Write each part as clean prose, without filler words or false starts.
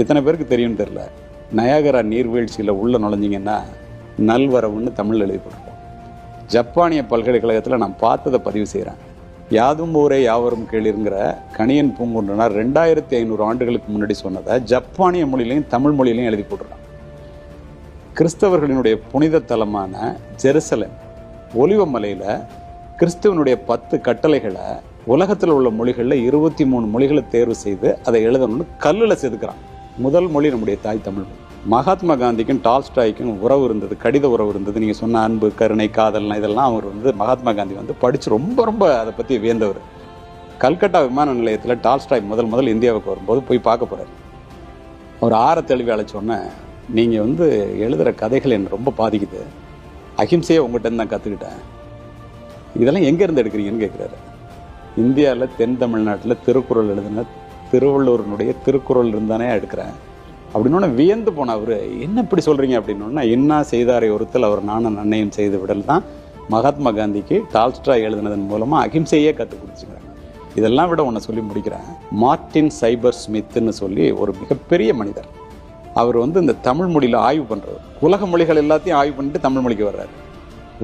எத்தனை பேருக்கு தெரியும்னு தெரியல. நயாகரா நீர்வீழ்ச்சியில் உள்ள நுழைஞ்சிங்கன்னா நல்வரவுன்னு தமிழ் எழுதி போட்டிருக்கோம். ஜப்பானிய பல்கலைக்கழகத்தில் நான் பார்த்ததை பதிவு செய்கிறேன். யாதும் ஊரே யாவரும் கேளிருங்கிற கணியன் பூங்குன்றனார் 2500 ஆண்டுகளுக்கு முன்னாடி சொன்னதை ஜப்பானிய மொழியிலையும் தமிழ் மொழியிலையும் எழுதி போட்டிருக்கான். கிறிஸ்தவர்களினுடைய புனித தலமான ஜெருசலேம் ஒலிவமலையில் கிறிஸ்துவனுடைய 10 கட்டளைகளை உலகத்தில் உள்ள மொழிகளில் 23 மொழிகளை தேர்வு செய்து அதை எழுதணும்னு கல்லில் செதுக்கிறான். முதல் மொழி நம்முடைய தாய் தமிழ் மொழி. மகாத்மா காந்திக்கும் டால்ஸ்டாய்க்கும் உறவு இருந்தது, கடித உறவு இருந்தது. நீங்கள் சொன்ன அன்பு, கருணை, காதல்னா இதெல்லாம் அவர் மகாத்மா காந்தி படித்து ரொம்ப அதை பற்றி வியந்தவர். கல்கட்டா விமான நிலையத்தில் டால்ஸ்டாய் முதல் இந்தியாவுக்கு வரும்போது போய் பார்க்க போகிறார். அவர் தெளிவாக அழைச்சோன்னே, நீங்கள் எழுதுகிற கதைகள் என்னை ரொம்ப பாதிக்குது, அஹிம்சையை உங்கள்கிட்ட தான் கற்றுக்கிட்டேன், இதெல்லாம் எங்கேருந்து எடுக்கிறீங்கன்னு கேட்குறாரு. இந்தியாவில் தென் தமிழ்நாட்டில் திருக்குறள் எழுதுன திருவள்ளுவனுடைய திருக்குறள் இருந்தானே எடுக்கிறேன் அப்படின்னு வியந்து போன அவர், என்ன இப்படி சொல்கிறீங்க அப்படின்னா, என்ன செய்தாரை ஒருத்தல் அவர் நானும் நன்னையும் செய்து விடல் தான் மகாத்மா காந்திக்கு டால்ஸ்டாய் எழுதினதன் மூலமாக அஹிம்சையே கற்றுக் கொடுத்துக்கிறாங்க. இதெல்லாம் விட ஒன்று சொல்லி முடிக்கிறேன். மார்ட்டின் சைபர் ஸ்மித்னு சொல்லி ஒரு மிகப்பெரிய மனிதர். அவர் இந்த தமிழ் மொழியில் ஆய்வு பண்ணுறாரு. உலக மொழிகள் எல்லாத்தையும் ஆய்வு பண்ணிட்டு தமிழ் மொழிக்கு வர்றாரு.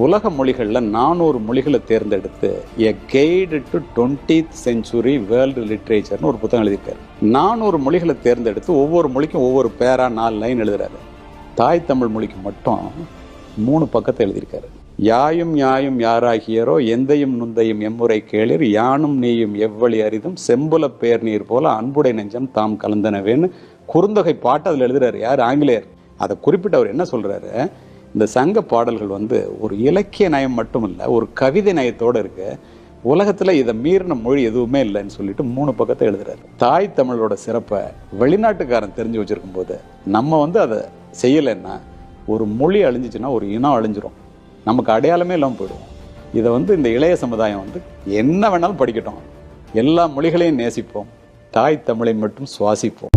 உலக மொழிகளில் 400 மொழிகளை தேர்ந்தெடுத்து a guide to 20th century world லிட்ரேச்சர்னு ஒரு புத்தகம் எழுதியிருக்காரு. 400 மொழிகளை தேர்ந்தெடுத்து ஒவ்வொரு மொழிக்கும் ஒவ்வொரு பேரா 4 லைன் எழுதுறாரு. தாய் தமிழ் மொழிக்கு மட்டும் 3 பக்கத்தை எழுதியிருக்காரு. யாயும் யாயும் யாராகியரோ எந்தையும் நுந்தையும் எம்முறை கேளிர் யானும் நீயும் எவ்வளி அரிதும் செம்புல பேர் நீர் போல அன்புடை நெஞ்சம் தாம் கலந்தனவேன்னு குறுந்தொகை பாட்டு அதில் எழுதுறாரு. யார்? ஆங்கிலேயர். அதை குறிப்பிட்டு அவர் என்ன சொல்றாரு, இந்த சங்க பாடல்கள் ஒரு இலக்கிய நயம் மட்டும் இல்லை, ஒரு கவிதை நயத்தோடு இருக்கு, உலகத்தில் இதை மீறின மொழி எதுவுமே இல்லைன்னு சொல்லிட்டு 3 பக்கத்தை எழுதுறாரு. தாய் தமிழோட சிறப்பை வெளிநாட்டுக்காரன் தெரிஞ்சு வச்சிருக்கும் போது நம்ம அதை செய்யலைன்னா ஒரு மொழி அழிஞ்சிச்சுன்னா ஒரு இனம் அழிஞ்சிரும், நமக்கு அடையாளமே இல்லாமல் போயிடுவோம். இதை இந்த இளைய சமுதாயம் என்ன வேணாலும் படிக்கட்டும், எல்லா மொழிகளையும் நேசிப்போம், தாய் தமிழை மட்டும் சுவாசிப்போம்.